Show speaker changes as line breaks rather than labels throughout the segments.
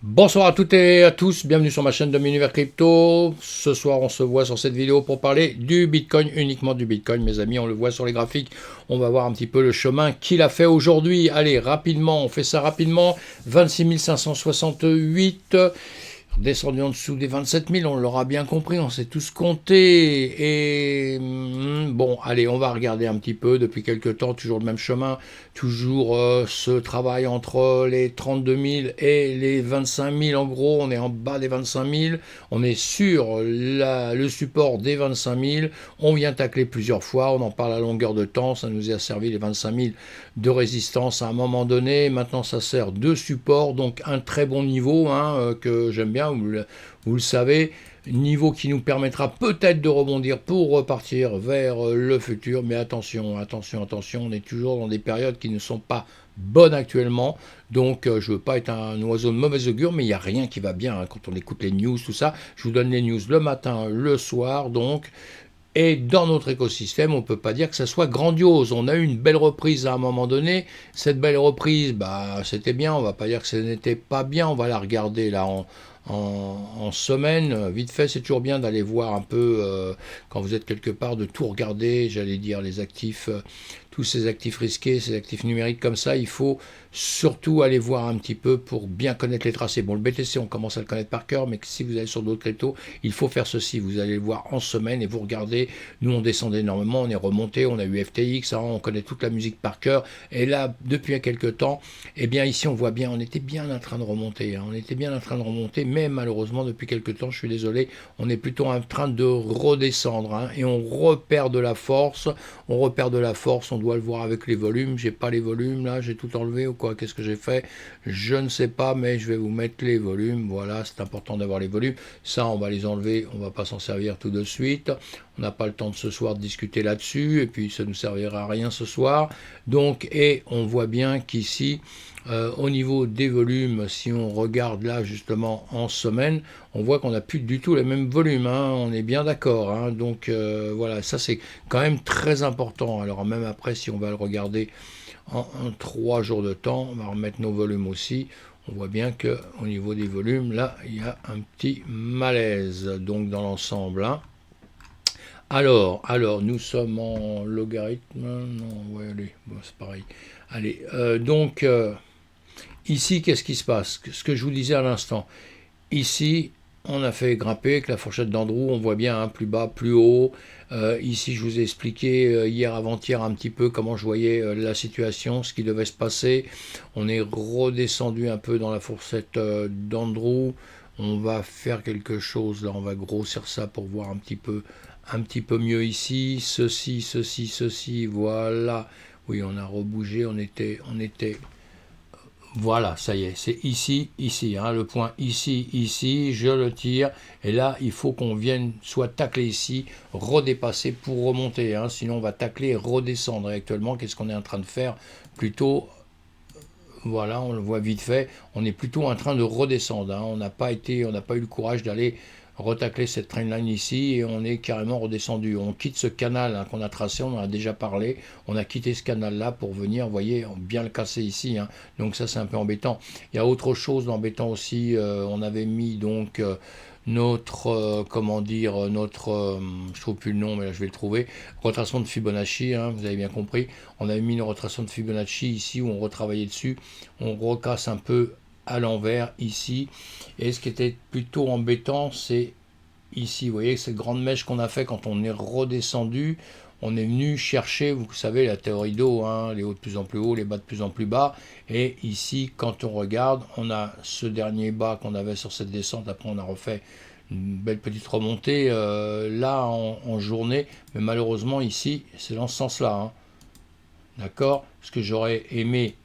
Bonsoir à toutes et à tous, bienvenue sur ma chaîne de l'univers crypto. Ce soir on se voit sur cette vidéo pour parler du Bitcoin, uniquement du Bitcoin mes amis, on le voit sur les graphiques, on va voir un petit peu le chemin qu'il a fait aujourd'hui. Allez, rapidement, on fait ça rapidement, 26 568, descendu en dessous des 27 000, on l'aura bien compris, on s'est tous compté. Et bon, allez, on va regarder un petit peu depuis quelques temps, toujours le même chemin, toujours ce travail entre les 32 000 et les 25 000. En gros, on est en bas des 25 000, on est sur le support des 25 000. On vient tacler plusieurs fois, on en parle à longueur de temps, ça nous a servi les 25 000 de résistance à un moment donné. Maintenant, ça sert de support, donc un très bon niveau que j'aime bien. Vous le savez, niveau qui nous permettra peut-être de rebondir pour repartir vers le futur. Mais attention, attention, attention, on est toujours dans des périodes qui ne sont pas bonnes actuellement. Donc je ne veux pas être un oiseau de mauvaise augure, mais il n'y a rien qui va bien quand on écoute les news, tout ça. Je vous donne les news le matin, le soir, donc. Et dans notre écosystème, on ne peut pas dire que ça soit grandiose. On a eu une belle reprise à un moment donné. Cette belle reprise, bah, c'était bien. On ne va pas dire que ce n'était pas bien. On va la regarder là en semaine. Vite fait, c'est toujours bien d'aller voir un peu, quand vous êtes quelque part, de tout regarder. J'allais dire les actifs, tous ces actifs risqués, ces actifs numériques comme ça. Il faut surtout aller voir un petit peu pour bien connaître les tracés. Bon, le BTC, on commence à le connaître par cœur, mais si vous allez sur d'autres cryptos, il faut faire ceci. Vous allez le voir en semaine et vous regardez. Nous, on descendait énormément, on est remonté, on a eu FTX, on connaît toute la musique par cœur. Et là, depuis quelques temps, eh bien, ici, on voit bien, on était bien en train de remonter. On était bien en train de remonter, mais malheureusement, depuis quelques temps, je suis désolé, on est plutôt en train de redescendre. Et on repère de la force. On repère de la force, on doit le voir avec les volumes. J'ai pas les volumes là, j'ai tout enlevé ou quoi? Qu'est-ce que j'ai fait? Je ne sais pas, mais je vais vous mettre les volumes. Voilà, c'est important d'avoir les volumes. Ça, on va les enlever, on va pas s'en servir tout de suite. On n'a pas le temps de ce soir de discuter là-dessus, et puis ça ne nous servira à rien ce soir. Donc, et on voit bien qu'ici, au niveau des volumes, si on regarde là justement en semaine, on voit qu'on n'a plus du tout les mêmes volumes, on est bien d'accord. Donc voilà, ça c'est quand même très important. Alors même après, si on va le regarder en 3 jours de temps, on va remettre nos volumes aussi. On voit bien qu'au niveau des volumes, là, il y a un petit malaise. Donc dans l'ensemble, alors, nous sommes en logarithme. Non, ouais, allez, bon, c'est pareil. Allez, donc, ici, qu'est-ce qui se passe? Ce que je vous disais à l'instant. Ici, on a fait grimper avec la fourchette d'Andrew, on voit bien, plus bas, plus haut. Ici, je vous ai expliqué hier, avant-hier, un petit peu comment je voyais la situation, ce qui devait se passer. On est redescendu un peu dans la fourchette d'Andrew. On va faire quelque chose, là, on va grossir ça pour voir un petit peu mieux ici. Ceci, voilà. Oui, on a rebougé, on était voilà, ça y est, c'est ici, le point ici, je le tire, et là, il faut qu'on vienne soit tacler ici, redépasser pour remonter, sinon on va tacler et redescendre. Et actuellement, qu'est-ce qu'on est en train de faire? Plutôt, voilà, on le voit vite fait, on est plutôt en train de redescendre. On n'a pas eu le courage d'aller retacler cette trendline ici et on est carrément redescendu. On quitte ce canal qu'on a tracé, on en a déjà parlé. On a quitté ce canal là pour venir, vous voyez, bien le casser ici. Donc ça c'est un peu embêtant. Il y a autre chose d'embêtant aussi. On avait mis donc notre, comment dire, je trouve plus le nom, mais là je vais le trouver, retracement de Fibonacci, vous avez bien compris. On avait mis une retracement de Fibonacci ici où on retravaillait dessus. On recasse un peu à l'envers ici. Et ce qui était plutôt embêtant, c'est ici. Vous voyez, cette grande mèche qu'on a fait quand on est redescendu, on est venu chercher, vous savez, la théorie d'eau, les hauts de plus en plus haut, les bas de plus en plus bas. Et ici, quand on regarde, on a ce dernier bas qu'on avait sur cette descente. Après, on a refait une belle petite remontée là en journée. Mais malheureusement, ici, c'est dans ce sens-là. D'accord? Ce que j'aurais aimé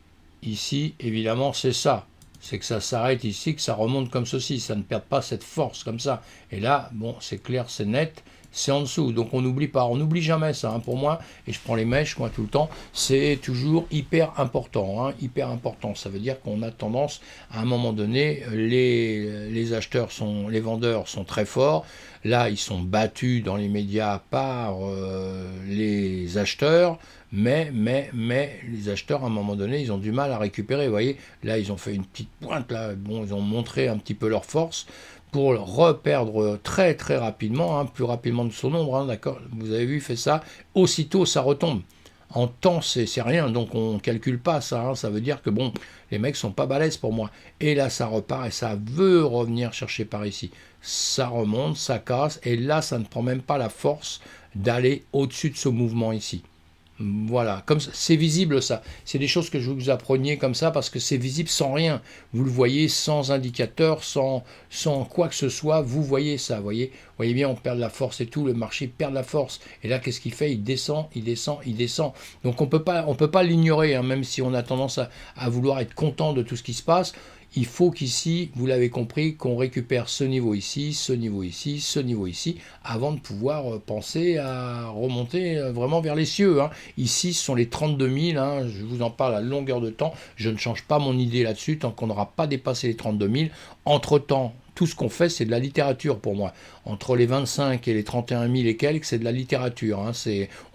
ici, évidemment, c'est ça. C'est que ça s'arrête ici, que ça remonte comme ceci, ça ne perd pas cette force comme ça. Et là, bon, c'est clair, c'est net, c'est en dessous. Donc on n'oublie pas, on n'oublie jamais ça. Pour moi, et je prends les mèches moi tout le temps, c'est toujours hyper important. Hyper important. Ça veut dire qu'on a tendance, à un moment donné, les acheteurs les vendeurs sont très forts. Là, ils sont battus dans les médias par les acheteurs. mais les acheteurs, à un moment donné, ils ont du mal à récupérer. Vous voyez, là, ils ont fait une petite pointe, là, bon, ils ont montré un petit peu leur force pour reperdre très très rapidement, hein, plus rapidement de son ombre, hein, d'accord. Vous avez vu, il fait ça, aussitôt ça retombe. En temps, c'est rien, donc on ne calcule pas ça, hein. Ça veut dire que bon, les mecs sont pas balèzes pour moi. Et là, ça repart et ça veut revenir chercher par ici. Ça remonte, ça casse, et là, ça ne prend même pas la force d'aller au-dessus de ce mouvement ici. Voilà, comme c'est visible ça. C'est des choses que je vous appreniez comme ça parce que c'est visible sans rien. Vous le voyez sans indicateur, sans quoi que ce soit. Vous voyez ça, voyez bien, on perd de la force et tout. Le marché perd de la force. Et là, qu'est-ce qu'il fait? Il descend, il descend, il descend. Donc on peut pas l'ignorer, hein, même si on a tendance à vouloir être content de tout ce qui se passe. Il faut qu'ici, vous l'avez compris, qu'on récupère ce niveau ici, ce niveau ici, ce niveau ici, avant de pouvoir penser à remonter vraiment vers les cieux, hein. Ici, ce sont les 32 000, hein, je vous en parle à longueur de temps, je ne change pas mon idée là-dessus, tant qu'on n'aura pas dépassé les 32 000. Entre-temps, tout ce qu'on fait, c'est de la littérature pour moi. Entre les 25 et les 31 000 et quelques, c'est de la littérature, hein.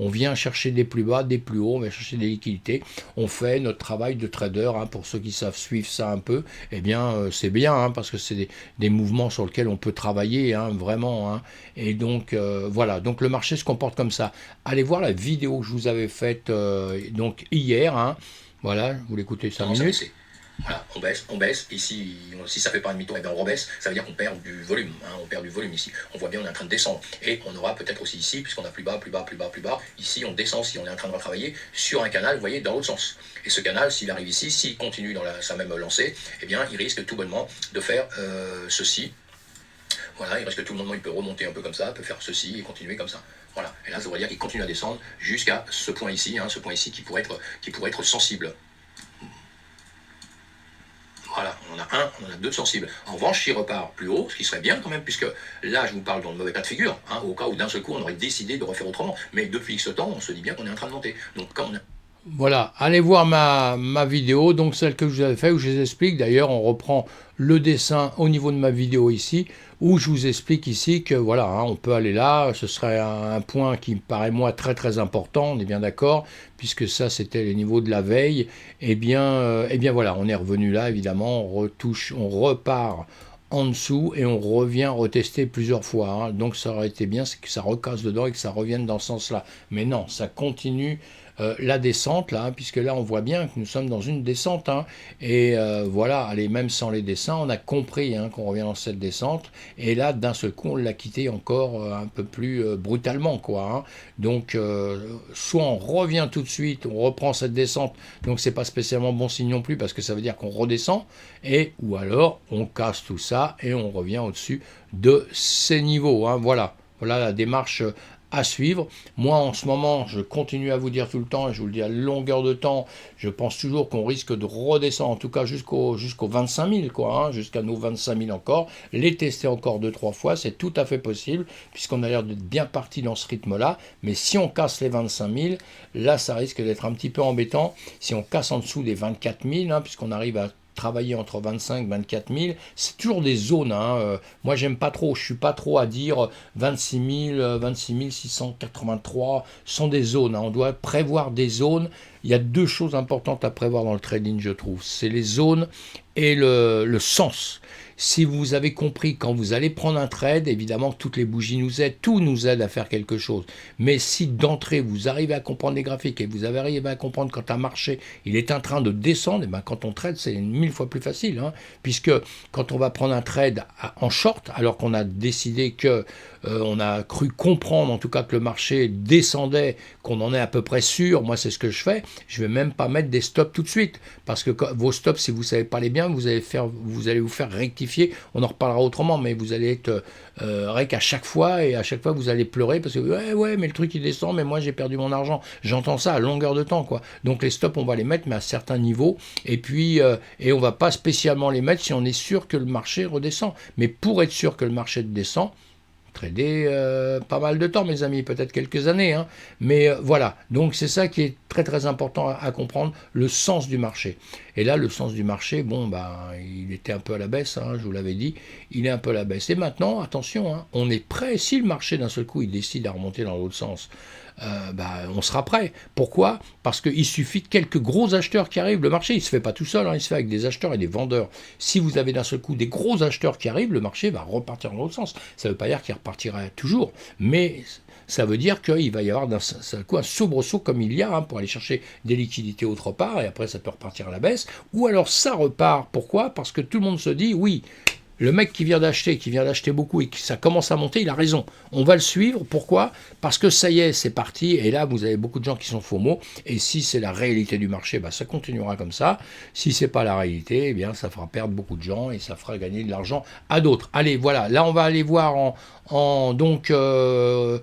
On vient chercher des plus bas, des plus hauts, on va chercher des liquidités. On fait notre travail de trader, hein, pour ceux qui savent suivre ça un peu. Eh bien, c'est bien, hein, parce que c'est des mouvements sur lesquels on peut travailler, hein, vraiment, hein. Et donc, voilà, donc le marché se comporte comme ça. Allez voir la vidéo que je vous avais faite donc hier, hein. Voilà, vous l'écoutez 5 minutes.
Voilà, on baisse, ici, si ça fait pas un demi-tour, et bien on rebaisse, ça veut dire qu'on perd du volume, hein, on perd du volume ici. On voit bien, on est en train de descendre, et on aura peut-être aussi ici, puisqu'on a plus bas, plus bas, plus bas, plus bas, ici on descend, si on est en train de retravailler sur un canal, vous voyez, dans l'autre sens. Et ce canal, s'il arrive ici, s'il continue dans sa même lancée, eh bien il risque tout bonnement de faire ceci. Voilà, il risque tout bonnement, il peut remonter un peu comme ça, peut faire ceci et continuer comme ça. Voilà, et là ça veut dire qu'il continue à descendre jusqu'à ce point ici, hein, ce point ici qui pourrait être sensible. Voilà, on en a un, on en a deux sensibles. En revanche, s'il repart plus haut, ce qui serait bien quand même, puisque là, je vous parle dans le mauvais cas de figure, hein, au cas où d'un seul coup, on aurait décidé de refaire autrement. Mais depuis ce temps, on se dit bien qu'on est en train de monter. Donc, comme on a...
Voilà, allez voir ma vidéo, donc celle que je vous avais fait, où je vous explique, d'ailleurs on reprend le dessin au niveau de ma vidéo ici, où je vous explique ici que voilà, hein, on peut aller là, ce serait un point qui me paraît moi très très important, on est bien d'accord, puisque ça c'était les niveaux de la veille, et bien voilà, on est revenu là évidemment, on retouche, on repart en dessous et on revient retester plusieurs fois, hein. Donc ça aurait été bien, c'est que ça recasse dedans et que ça revienne dans ce sens-là. Mais non, ça continue la descente là, hein, puisque là on voit bien que nous sommes dans une descente, hein. Et voilà, allez, même sans les dessins, on a compris, hein, qu'on revient dans cette descente. Et là, d'un seul coup, on l'a quitté encore un peu plus brutalement, quoi, hein. Donc, soit on revient tout de suite, on reprend cette descente, donc c'est pas spécialement bon signe non plus, parce que ça veut dire qu'on redescend, ou alors on casse tout ça et on revient au-dessus de ces niveaux, hein. Voilà la démarche à suivre. Moi, en ce moment, je continue à vous dire tout le temps, et je vous le dis à longueur de temps, je pense toujours qu'on risque de redescendre, en tout cas jusqu'aux 25 000, quoi, hein, jusqu'à nos 25 000 encore, les tester encore 2-3 fois, c'est tout à fait possible, puisqu'on a l'air d'être bien parti dans ce rythme-là, mais si on casse les 25 000, là, ça risque d'être un petit peu embêtant. Si on casse en dessous des 24 000, hein, puisqu'on arrive à travailler entre 25 et 24 000, c'est toujours des zones, hein. Moi j'aime pas trop, je suis pas trop à dire 26 000, 26 683 sont des zones, hein. On doit prévoir des zones. Il y a deux choses importantes à prévoir dans le trading, je trouve, c'est les zones et le sens. Si vous avez compris, quand vous allez prendre un trade, évidemment que toutes les bougies nous aident, tout nous aide à faire quelque chose. Mais si d'entrée, vous arrivez à comprendre les graphiques et vous arrivez à comprendre quand un marché il est en train de descendre, et ben quand on trade, c'est 1000 fois plus facile, hein, puisque quand on va prendre un trade en short, alors qu'on a décidé que on a cru comprendre en tout cas que le marché descendait, qu'on en est à peu près sûr, moi c'est ce que je fais, je vais même pas mettre des stops tout de suite, parce que vos stops, si vous savez pas les bien, vous allez vous faire rectifier, on en reparlera autrement, mais vous allez être rec à chaque fois, et à chaque fois vous allez pleurer, parce que ouais, mais le truc il descend, mais moi j'ai perdu mon argent, j'entends ça à longueur de temps, quoi. Donc les stops on va les mettre, mais à certains niveaux, et puis et on va pas spécialement les mettre si on est sûr que le marché redescend, mais pour être sûr que le marché descend, trader pas mal de temps, mes amis, peut-être quelques années, hein. Mais voilà, donc c'est ça qui est très très important à comprendre, le sens du marché. Et là, le sens du marché, bon, il était un peu à la baisse, hein, je vous l'avais dit, il est un peu à la baisse. Et maintenant, attention, hein, on est prêt, si le marché d'un seul coup, il décide à remonter dans l'autre sens, on sera prêt. Pourquoi? Parce qu'il suffit de quelques gros acheteurs qui arrivent. Le marché, il ne se fait pas tout seul, hein, il se fait avec des acheteurs et des vendeurs. Si vous avez d'un seul coup des gros acheteurs qui arrivent, le marché va repartir dans l'autre sens. Ça ne veut pas dire qu'il repartira toujours, mais ça veut dire qu'il va y avoir d'un seul coup un soubresaut comme il y a, hein, pour aller chercher des liquidités autre part, et après ça peut repartir à la baisse, ou alors ça repart. Pourquoi? Parce que tout le monde se dit, oui, le mec qui vient d'acheter beaucoup et que ça commence à monter, il a raison. On va le suivre. Pourquoi? Parce que ça y est, c'est parti. Et là, vous avez beaucoup de gens qui sont FOMO. Et si c'est la réalité du marché, ça continuera comme ça. Si c'est pas la réalité, eh bien, ça fera perdre beaucoup de gens et ça fera gagner de l'argent à d'autres. Allez, voilà. Là, on va aller voir donc, je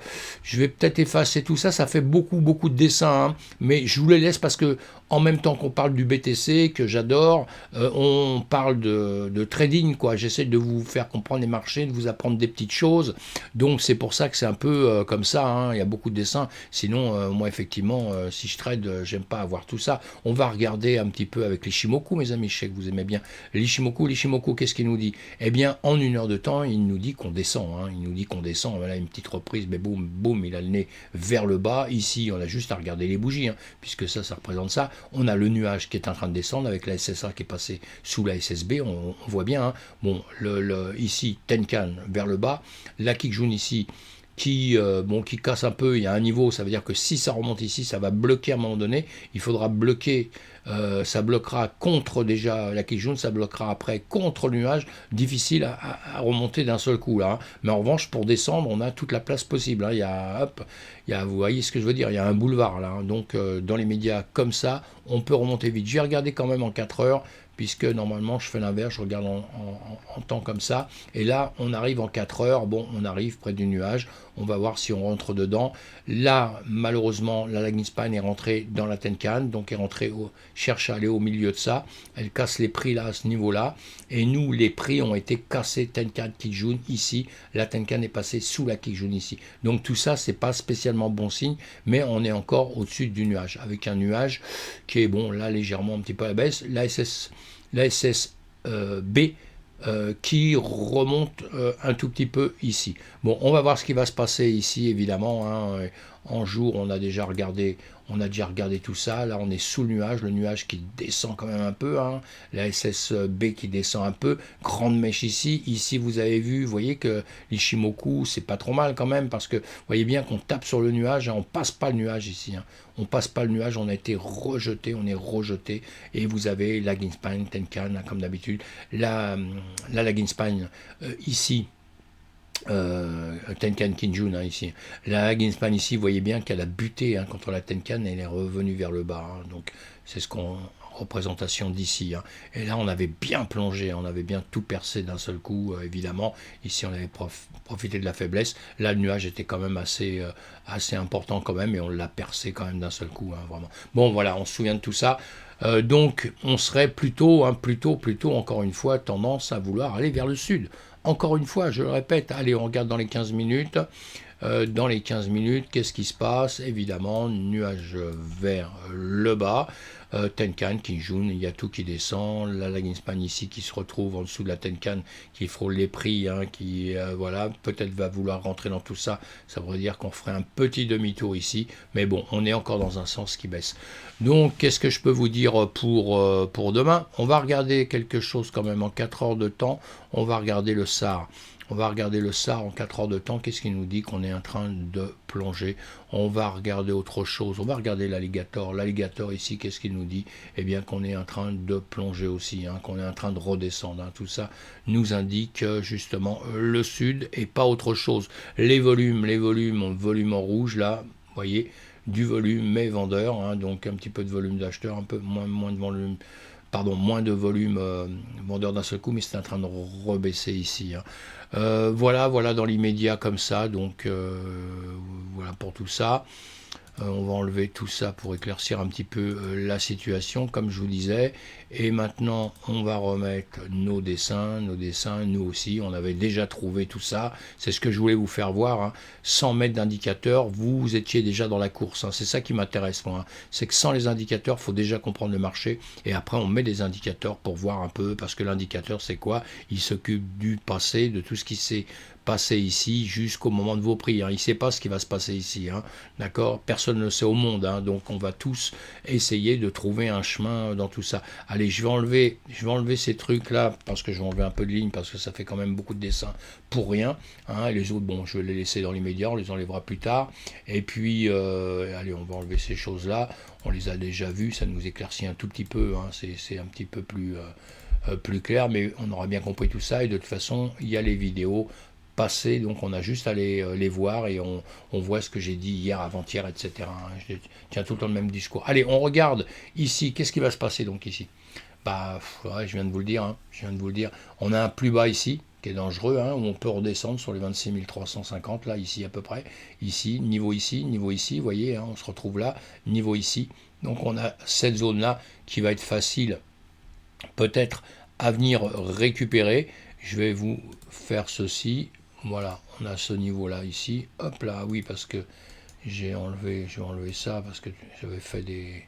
vais peut-être effacer tout ça. Ça fait beaucoup de dessins, hein, mais je vous les laisse parce que en même temps qu'on parle du BTC, que j'adore, on parle de trading, quoi. J'essaie de vous faire comprendre les marchés, de vous apprendre des petites choses. Donc c'est pour ça que c'est un peu comme ça, hein. Il y a beaucoup de dessins. Sinon, moi, effectivement, si je trade, j'aime pas avoir tout ça. On va regarder un petit peu avec l'Ishimoku, mes amis. Je sais que vous aimez bien l'Ishimoku, qu'est-ce qu'il nous dit? Eh bien, en 1 heure de temps, il nous dit qu'on descend, hein. Il nous dit qu'on descend. Voilà une petite reprise, mais boum, il a le nez vers le bas. Ici, on a juste à regarder les bougies, hein, puisque ça représente ça. On a le nuage qui est en train de descendre avec la SSA qui est passée sous la SSB, on voit bien, hein. Bon, ici, Tenkan vers le bas, la Kijun ici, qui casse un peu, il y a un niveau, ça veut dire que si ça remonte ici, ça va bloquer à un moment donné, il faudra bloquer, ça bloquera contre déjà la Kijun, ça bloquera après contre le nuage, difficile à remonter d'un seul coup là, hein. Mais en revanche, pour descendre, on a toute la place possible, hein. Vous voyez ce que je veux dire, il y a un boulevard là, hein. Donc dans les médias comme ça, on peut remonter vite. Je vais regarder quand même en 4 heures, puisque normalement je fais l'inverse, je regarde en temps comme ça, et là on arrive en 4 heures, on arrive près du nuage, on va voir si on rentre dedans. Là, malheureusement, la lagging span est rentrée dans la Tenkan, donc cherche à aller au milieu de ça, elle casse les prix là à ce niveau-là, et nous, les prix ont été cassés, Tenkan, Kijun, ici, la Tenkan est passée sous la Kijun ici. Donc tout ça, c'est pas spécialement bon signe, mais on est encore au-dessus du nuage, avec un nuage qui est, là, légèrement un petit peu à la baisse, la SSB qui remonte un tout petit peu ici. Bon, on va voir ce qui va se passer ici, évidemment, hein. En jour, on a déjà regardé tout ça. Là, on est sous le nuage qui descend quand même un peu, hein. La SSB qui descend un peu, grande mèche ici. Ici, vous avez vu, vous voyez que l'Ishimoku, c'est pas trop mal quand même, parce que vous voyez bien qu'on tape sur le nuage, hein, on passe pas le nuage ici, hein. On passe pas le nuage, on a été rejeté, et vous avez la lagging span, Tenkan, hein, comme d'habitude, la lagging span ici, Tenkan Kijun, hein, ici. La lagging span ici, vous voyez bien qu'elle a buté, hein, contre la Tenkan, elle est revenue vers le bas, hein. Donc c'est ce qu'on représentation d'ici, hein. Et là on avait bien plongé, on avait bien tout percé d'un seul coup, évidemment. Ici on avait profité de la faiblesse. Là le nuage était quand même assez important quand même, et on l'a percé quand même d'un seul coup, hein, vraiment. Bon voilà, on se souvient de tout ça. Donc on serait plutôt, encore une fois, tendance à vouloir aller vers le sud. Encore une fois, je le répète, allez, on regarde dans les 15 minutes. Dans les 15 minutes, qu'est-ce qui se passe? Évidemment, nuage vers le bas, Tenkan, Kijun, il y a tout qui descend, la lagging span ici qui se retrouve en dessous de la Tenkan, qui frôle les prix, hein, qui voilà, peut-être va vouloir rentrer dans tout ça, ça veut dire qu'on ferait un petit demi-tour ici, mais bon, on est encore dans un sens qui baisse. Donc, qu'est-ce que je peux vous dire pour demain? On va regarder quelque chose quand même en 4 heures de temps, on va regarder le SAR. On va regarder le SAR en 4 heures de temps. Qu'est-ce qu'il nous dit? Qu'on est en train de plonger. On va regarder autre chose. On va regarder l'alligator. L'alligator ici, qu'est-ce qu'il nous dit? Eh bien qu'on est en train de plonger aussi, hein, qu'on est en train de redescendre, hein. Tout ça nous indique justement le sud et pas autre chose. Les volumes en rouge là, vous voyez, du volume mais vendeur, hein, donc un petit peu de volume d'acheteurs, un peu moins de volume. Moins de volume vendeur d'un seul coup, mais c'est en train de rebaisser ici, hein. Voilà dans l'immédiat comme ça, donc voilà pour tout ça. On va enlever tout ça pour éclaircir un petit peu la situation, comme je vous disais. Et maintenant, on va remettre nos dessins, nous aussi, on avait déjà trouvé tout ça. C'est ce que je voulais vous faire voir, hein. Sans mettre d'indicateur, vous étiez déjà dans la course, hein. C'est ça qui m'intéresse, moi, hein. C'est que sans les indicateurs, il faut déjà comprendre le marché. Et après, on met des indicateurs pour voir un peu, parce que l'indicateur, c'est quoi? Il s'occupe du passé, de tout ce qui s'est passé ici jusqu'au moment de vos prix, hein. Il ne sait pas ce qui va se passer ici, hein. D'accord? Personne ne le sait au monde, hein. Donc on va tous essayer de trouver un chemin dans tout ça. Allez, je vais enlever ces trucs là parce que je vais enlever un peu de ligne parce que ça fait quand même beaucoup de dessins pour rien, hein. Et les autres, bon, je vais les laisser dans l'immédiat, on les enlèvera plus tard. Et puis allez, on va enlever ces choses là, on les a déjà vues, ça nous éclaircit un tout petit peu, hein. C'est un petit peu plus clair, mais on aura bien compris tout ça. Et de toute façon, il y a les vidéos passées, donc on a juste à les voir et on voit ce que j'ai dit hier, avant-hier, etc., hein. Je tiens tout le temps le même discours. Allez, on regarde ici, qu'est-ce qui va se passer donc ici? Bah, ouais, je viens de vous le dire, hein, je viens de vous le dire. On a un plus bas ici, qui est dangereux, hein, où on peut redescendre sur les 26 350, là, ici à peu près. Ici, niveau ici, vous voyez, hein, on se retrouve là, niveau ici. Donc on a cette zone-là qui va être facile, peut-être, à venir récupérer. Je vais vous faire ceci. Voilà, on a ce niveau-là ici. Hop là, oui, parce que j'ai enlevé ça, parce que j'avais fait des...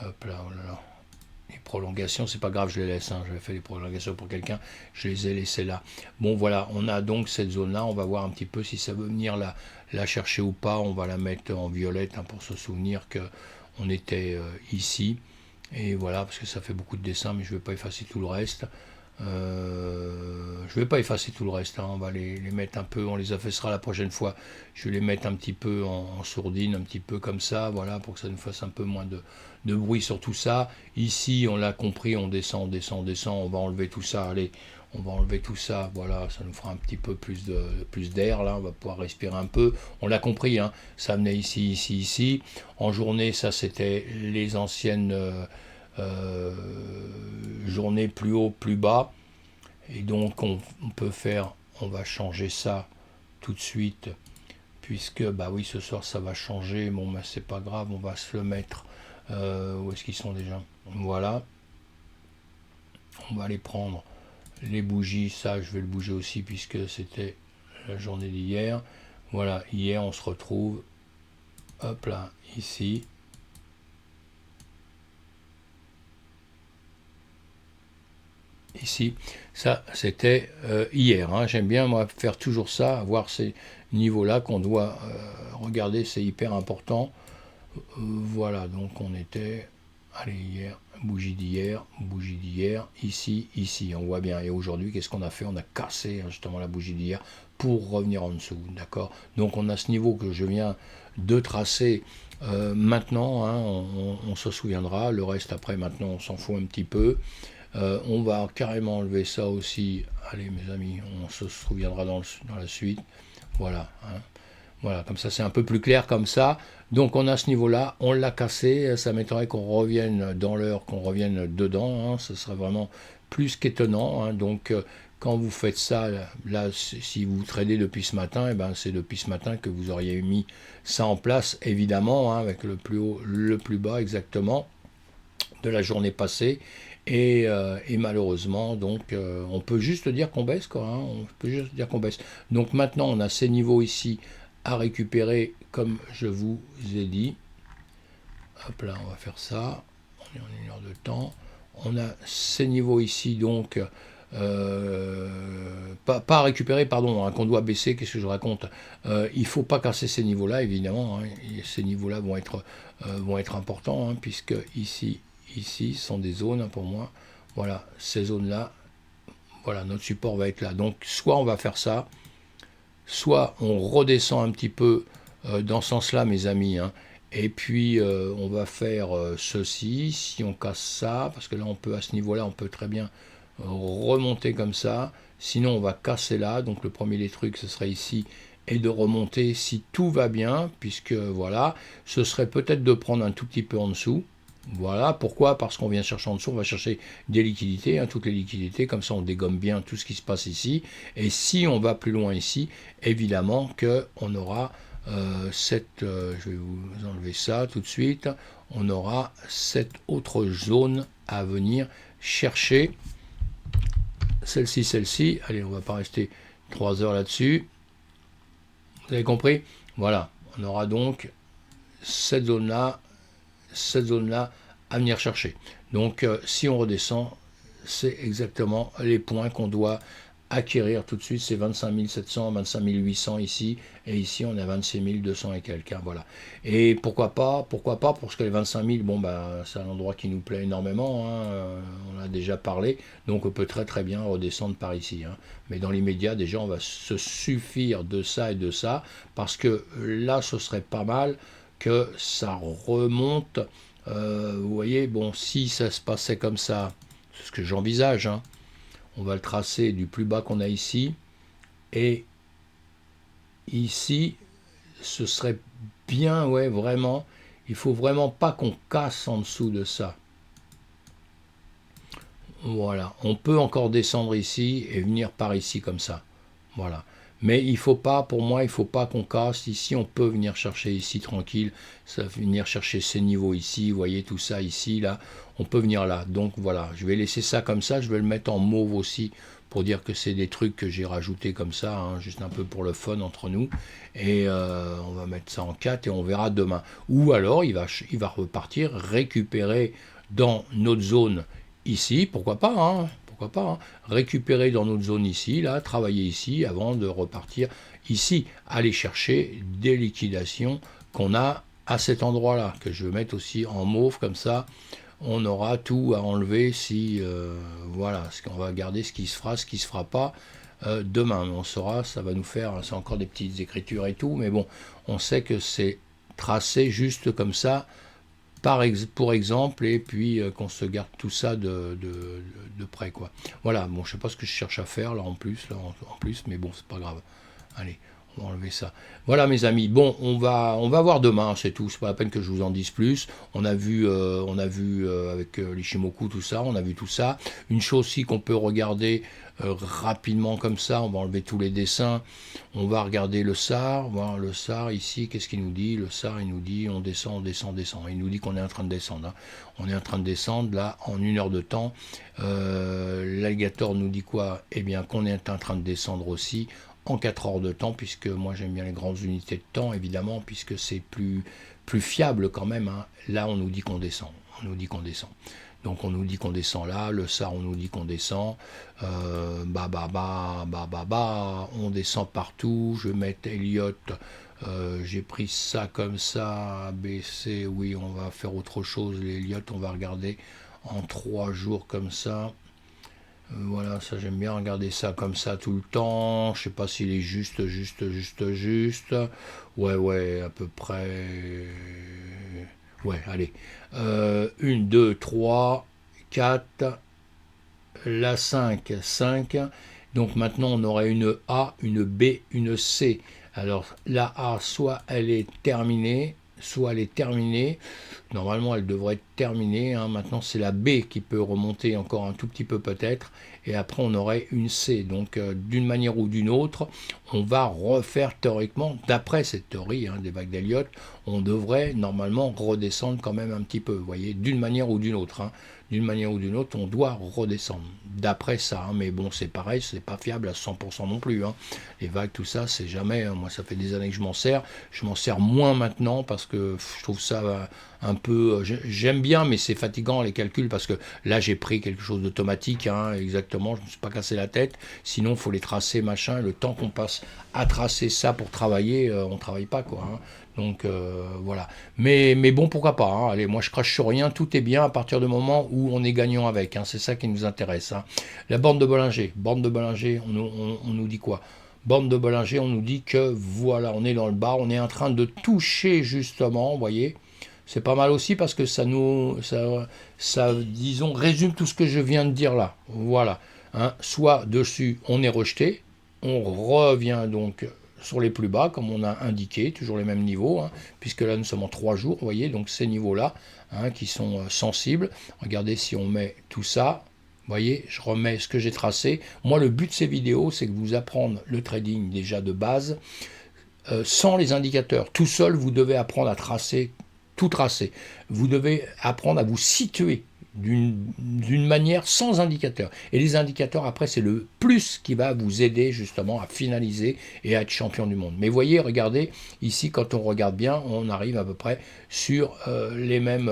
Hop là, oh là là. Les prolongations, c'est pas grave, je les laisse, hein. J'avais fait des prolongations pour quelqu'un, je les ai laissées là. Bon voilà, on a donc cette zone-là, on va voir un petit peu si ça veut venir la chercher ou pas. On va la mettre en violette, hein, pour se souvenir que on était ici. Et voilà, parce que ça fait beaucoup de dessins, mais je ne vais pas effacer tout le reste. Je vais pas effacer tout le reste, hein. On va les mettre un peu, on les affaissera la prochaine fois. Je vais les mettre un petit peu en sourdine, un petit peu comme ça, voilà, pour que ça nous fasse un peu moins de bruit sur tout ça. Ici, on l'a compris, on descend, on va enlever tout ça, allez, on va enlever tout ça, voilà, ça nous fera un petit peu plus d'air, là, on va pouvoir respirer un peu. On l'a compris, hein, ça venait ici, ici. En journée, ça c'était les anciennes... journée plus haut, plus bas, et donc on peut faire, on va changer ça tout de suite, puisque bah oui, ce soir ça va changer. Bon, bah c'est pas grave, on va se le mettre, où est-ce qu'ils sont déjà? Voilà, on va aller prendre les bougies, ça je vais le bouger aussi puisque c'était la journée d'hier. Voilà, hier on se retrouve, hop là, ici. Ici, ça c'était hier, hein. J'aime bien moi faire toujours ça, avoir ces niveaux-là qu'on doit regarder, c'est hyper important. Voilà, donc on était, allez, hier, bougie d'hier, ici, on voit bien. Et aujourd'hui, qu'est-ce qu'on a fait? On a cassé, hein, justement la bougie d'hier pour revenir en dessous, d'accord? Donc on a ce niveau que je viens de tracer maintenant, hein, on se souviendra. Le reste après, maintenant, on s'en fout un petit peu. On va carrément enlever ça aussi. Allez mes amis, on se souviendra dans la suite. Voilà, hein. Voilà, comme ça c'est un peu plus clair comme ça. Donc on a ce niveau-là, on l'a cassé. Ça m'étonnerait qu'on revienne dans l'heure, qu'on revienne dedans, hein. Ce serait vraiment plus qu'étonnant, hein. Donc quand vous faites ça, là, si vous tradez depuis ce matin, et ben c'est depuis ce matin que vous auriez mis ça en place, évidemment, hein, avec le plus haut, le plus bas exactement de la journée passée. Et malheureusement, donc, on peut juste dire qu'on baisse, quoi, hein, on peut juste dire qu'on baisse. Donc maintenant, on a ces niveaux ici à récupérer, comme je vous ai dit. Hop là, on va faire ça. On est en une heure de temps. On a ces niveaux ici, donc, pas à récupérer, pardon, hein, qu'on doit baisser. Qu'est-ce que je raconte? Il ne faut pas casser ces niveaux-là, évidemment, hein. Ces niveaux-là vont être importants, hein, puisque ici sont des zones, hein, pour moi. Voilà, ces zones-là, voilà, notre support va être là. Donc, soit on va faire ça, soit on redescend un petit peu dans ce sens-là, mes amis, hein. Et puis, on va faire ceci, si on casse ça, parce que là, on peut, à ce niveau-là, on peut très bien remonter comme ça. Sinon, on va casser là. Donc, le premier des trucs, ce serait ici, et de remonter si tout va bien, puisque, voilà, ce serait peut-être de prendre un tout petit peu en dessous. Voilà, pourquoi? Parce qu'on vient chercher en dessous, on va chercher des liquidités, hein, toutes les liquidités, comme ça on dégomme bien tout ce qui se passe ici. Et si on va plus loin ici, évidemment qu'on aura je vais vous enlever ça tout de suite, on aura cette autre zone à venir chercher. Celle-ci, allez, on va pas rester 3 heures là-dessus. Vous avez compris? Voilà, on aura donc cette zone-là à venir chercher. Donc, si on redescend, c'est exactement les points qu'on doit acquérir tout de suite. C'est 25 700, 25 800 ici, et ici on a 26 200 et quelques. Voilà. Et pourquoi pas, parce que les 25 000, bon, bah, c'est un endroit qui nous plaît énormément, hein, on a déjà parlé, donc on peut très très bien redescendre par ici. Hein. Mais dans l'immédiat, déjà, on va se suffire de ça et de ça, parce que là, ce serait pas mal que ça remonte. Vous voyez, bon, si ça se passait comme ça, c'est ce que j'envisage, hein, on va le tracer du plus bas qu'on a ici, et ici, ce serait bien, ouais, vraiment, il faut vraiment pas qu'on casse en dessous de ça. Voilà, on peut encore descendre ici et venir par ici comme ça. Voilà. Mais il faut pas, pour moi, il faut pas qu'on casse. Ici, on peut venir chercher ici tranquille. Ça va venir chercher ces niveaux ici. Vous voyez tout ça ici, là. On peut venir là. Donc voilà, je vais laisser ça comme ça. Je vais le mettre en mauve aussi pour dire que c'est des trucs que j'ai rajoutés comme ça, hein, juste un peu pour le fun entre nous. Et on va mettre ça en 4 et on verra demain. Ou alors, il va repartir, récupérer dans notre zone ici, pourquoi pas, hein, récupérer dans notre zone ici, là, travailler ici, avant de repartir ici, aller chercher des liquidations qu'on a à cet endroit-là, que je vais mettre aussi en mauve, comme ça, on aura tout à enlever si, voilà, ce qu'on va garder, ce qui se fera pas, demain, on saura, ça va nous faire, c'est encore des petites écritures et tout, mais bon, on sait que c'est tracé juste comme ça, pour exemple, et puis qu'on se garde tout ça de près, quoi. Voilà, bon, je sais pas ce que je cherche à faire là en plus, mais bon, c'est pas grave. Allez, on va enlever ça. Voilà, mes amis. Bon, on va voir demain, c'est tout. C'est pas la peine que je vous en dise plus. On a vu avec l'Ishimoku tout ça, on a vu tout ça. Une chose aussi qu'on peut regarder rapidement comme ça, on va enlever tous les dessins. On va regarder le SAR, voir le SAR ici, qu'est-ce qu'il nous dit? Le SAR, il nous dit on descend, on descend, on descend. Il nous dit qu'on est en train de descendre. Hein. On est en train de descendre là en 1 heure de temps. L'alligator nous dit quoi? Eh bien qu'on est en train de descendre aussi en 4 heures de temps, puisque moi j'aime bien les grandes unités de temps, évidemment, puisque c'est plus fiable quand même. Hein. Là, on nous dit qu'on descend. On nous dit qu'on descend. Donc on nous dit qu'on descend là, le SAR on nous dit qu'on descend, on descend partout, je vais mettre Elliott, j'ai pris ça comme ça, ABC, oui on va faire autre chose, les Elliott on va regarder en 3 jours comme ça, voilà, ça j'aime bien regarder ça comme ça tout le temps, je sais pas s'il est juste, ouais, à peu près... Ouais, allez. 1, 2, 3, 4, la 5. Donc maintenant, on aurait une A, une B, une C. Alors, la A, soit elle est terminée, Normalement, elle devrait être terminée. Hein. Maintenant, c'est la B qui peut remonter encore un tout petit peu peut-être. Et après, on aurait une C. Donc, d'une manière ou d'une autre, on va refaire théoriquement, d'après cette théorie des vagues d'Elliott, on devrait normalement redescendre quand même un petit peu. Vous voyez, d'une manière ou d'une autre. Hein. D'une manière ou d'une autre, on doit redescendre. D'après ça, hein. Mais bon, c'est pareil, c'est pas fiable à 100% non plus. Hein. Les vagues, tout ça, c'est jamais. Hein. Moi, ça fait des années que je m'en sers. Je m'en sers moins maintenant parce que je trouve ça un peu... J'aime bien, mais c'est fatigant les calculs parce que là, j'ai pris quelque chose d'automatique, hein, exactement. Je ne me suis pas cassé la tête. Sinon, il faut les tracer, machin. Le temps qu'on passe à tracer ça pour travailler, on ne travaille pas, quoi. Hein. Donc voilà. Mais bon, pourquoi pas. Hein. Allez, moi je crache sur rien, tout est bien à partir du moment où on est gagnant avec. Hein. C'est ça qui nous intéresse. Hein. La bande de Bollinger. On nous dit quoi? Bande de Bollinger, on nous dit que voilà, on est dans le bas, on est en train de toucher justement, vous voyez. C'est pas mal aussi parce que ça, disons, résume tout ce que je viens de dire là. Voilà. Hein. Soit dessus, on est rejeté, on revient donc sur les plus bas, comme on a indiqué, toujours les mêmes niveaux, hein, puisque là nous sommes en 3 jours, vous voyez, donc ces niveaux-là, hein, qui sont sensibles. Regardez si on met tout ça, vous voyez, je remets ce que j'ai tracé. Moi, le but de ces vidéos, c'est que vous apprendre le trading déjà de base, sans les indicateurs. Tout seul, vous devez apprendre à tracer tout tracer. Vous devez apprendre à vous situer d'une manière sans indicateur. Et les indicateurs, après, c'est le plus qui va vous aider justement à finaliser et à être champion du monde. Mais voyez, regardez, ici, quand on regarde bien, on arrive à peu près sur les mêmes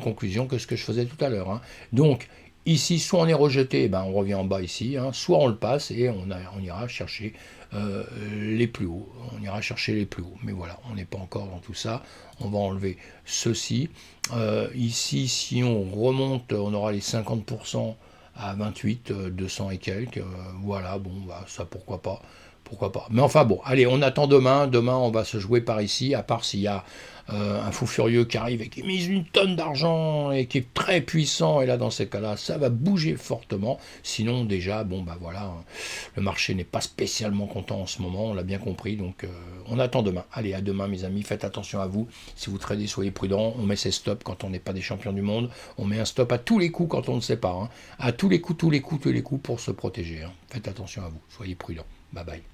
conclusions que ce que je faisais tout à l'heure. Hein. Donc, ici, soit on est rejeté, ben on revient en bas ici, hein, soit on le passe et on ira chercher les plus hauts. On ira chercher les plus hauts. Mais voilà, on n'est pas encore dans tout ça. On va enlever ceci. Ici, si on remonte, on aura les 50% à 28, 200 et quelques. Voilà, bon, bah, ça pourquoi pas. Pourquoi pas. Mais enfin bon, allez, on attend demain. Demain, on va se jouer par ici, à part s'il y a un fou furieux qui arrive et qui mise une tonne d'argent et qui est très puissant. Et là, dans ces cas-là, ça va bouger fortement. Sinon, déjà, bon, bah voilà, hein, le marché n'est pas spécialement content en ce moment, on l'a bien compris. Donc, on attend demain. Allez, à demain, mes amis. Faites attention à vous. Si vous tradez, soyez prudents. On met ses stops quand on n'est pas des champions du monde. On met un stop à tous les coups quand on ne sait pas. Hein. À tous les coups, tous les coups, tous les coups pour se protéger. Hein. Faites attention à vous. Soyez prudents. Bye bye.